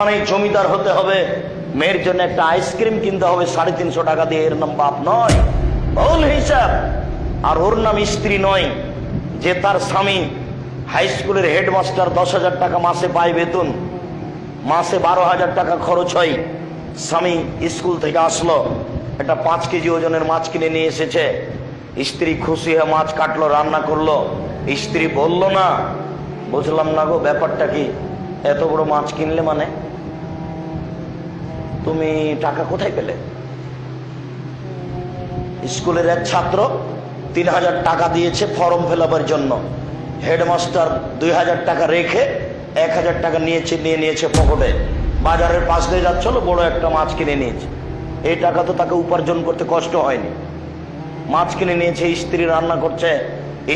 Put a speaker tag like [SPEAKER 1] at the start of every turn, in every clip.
[SPEAKER 1] অনেক জমিদার হতে হবে, মেয়ের জন্য একটা আইসক্রিম কিনতে হবে 350 টাকা দিয়ে, এর নাম বাপ নয়, ভুল হিসাব। আর ওর নাম স্ত্রী নয়, যে তার স্বামী হাই স্কুলের হেডমাস্টার, 10,000 টাকা মাসে পায় বেতন, মাসে 12,000 টাকা খরচ হয়। স্বামী স্কুল থেকে আসলো, একটা 5 কেজি ওজনের মাছ কিনে নিয়ে এসেছে। স্ত্রী খুশি হয়ে মাছ কাটলো, রান্না করলো। স্ত্রী বলল না, বুঝলাম না গো ব্যাপারটা কি, এত বড় মাছ কিনলে মানে, তুমি টাকা কোথায় পেলে? স্কুলের এক ছাত্র 3,000 টাকা দিয়েছে ফর্ম ফিলআপের জন্য, হেডমাস্টার 2,000 টাকা রেখে 1,000 টাকা নিয়ে নিয়েছে পকেটে। বাজারের পাশ দিয়ে যাচ্ছিল, বড় একটা মাছ কিনে নিয়েছে। এই টাকা তো তাকে উপার্জন করতে কষ্ট হয়নি, মাছ কিনে নিয়েছে। স্ত্রী রান্না করছে।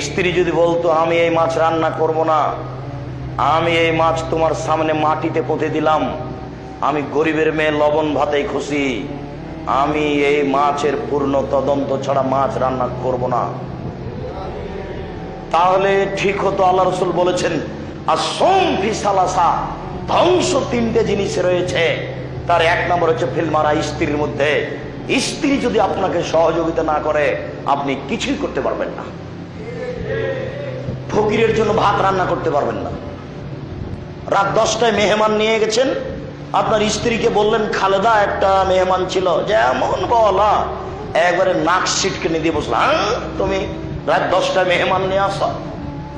[SPEAKER 1] স্ত্রী যদি বলতো আমি এই মাছ রান্না করব না, আমি এই মাছ তোমার সামনে মাটিতে পুঁতে দিলাম, আমি গরিবের মেয়ে, লবণ ভাতেই খুশি, আমি এই মাছের পূর্ণ তদন্ত ছাড়া মাছ রান্না করব না, তাহলে ঠিক হতো। আল্লাহ রসুল বলেছেন আসম ফি সালাসা, ধ্বংস 3টে জিনিসে রয়েছে। তার 1 নম্বর হচ্ছে ফিলমারা, স্ত্রীর মধ্যে। স্ত্রী যদি আপনাকে সহযোগিতা না করে, আপনি কিছুই করতে পারবেন না। ফকিরের জন্য ভাত রান্না করতে পারবেন না। রাত 10টায় মেহমান নিয়ে গেছেন, আপনার স্ত্রীকে বললেন খালেদা একটা মেহমান ছিল, যেমন বলা একবারে নাক সিটকে দিয়ে বসলো, তুমি রাত 10টায় মেহমান নিয়ে আসো,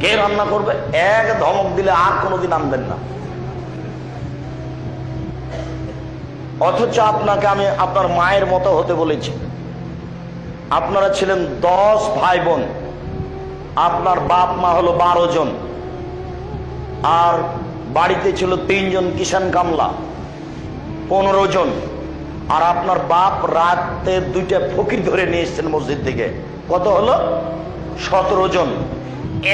[SPEAKER 1] কে রান্না করবে? এক ধমক দিলে আর কোনোদিন আনবেন না। অথচ আপনাকে আমি আপনার মায়ের মতো হতে বলেছি। আপনারা ছিলেন 10 ভাই বোন, আপনার বাপ মা হলো 12 জন, আর বাড়িতে ছিল 3 জন কিষান কামলা, 15 জন। আর আপনার বাপ রাতে 2টা ফকির ধরে নিয়ে এসছেন মসজিদ থেকে, কত হলো? 17 জন।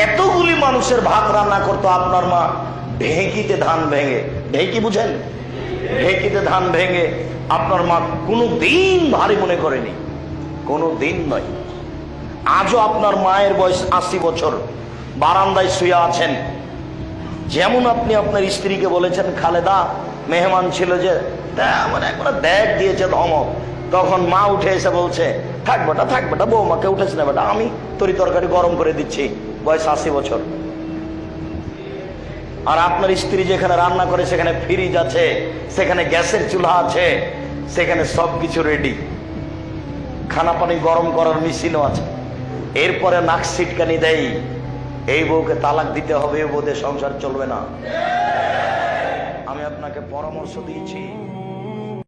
[SPEAKER 1] এতগুলি মানুষের ভাত রান্না করতো আপনার মা ঢেঁকিতে ধান ভেঙে। ঢেঁকি বুঝেন? ঢেঁকিতে ধান ভেঙে আপনার মা কোনো দিন ভারী মনে করেনি, কোনো দিন নয়। আজও আপনার মায়ের বয়স 80 বছর, বারান্দায় শুয়ে আছেন। যেমন আপনি আপনার স্ত্রীকে বলেছেন খালেদা মেহমান ছিল, যে মানে একবার দেখ দিয়েছে ধমক, তখন মা উঠে এসে বলছে থাক বেটা, বৌমাকে উঠেছে না বেটা, আমি তরি তরকারি গরম করে দিচ্ছি, বয়স 80 বছর। আর আপনার স্ত্রী যেখানে রান্না করে সেখানে ফ্রিজ আছে, সেখানে গ্যাসের চুলা আছে, সেখানে সবকিছু রেডি, খানা পানি গরম করার মেশিনও আছে। এরপরে নাক সিটকানি দেয়, এই বউকে তালাক দিতে হবে, এই বউতে সংসার চলবে না। আমি আপনাকে পরামর্শ দিয়েছি,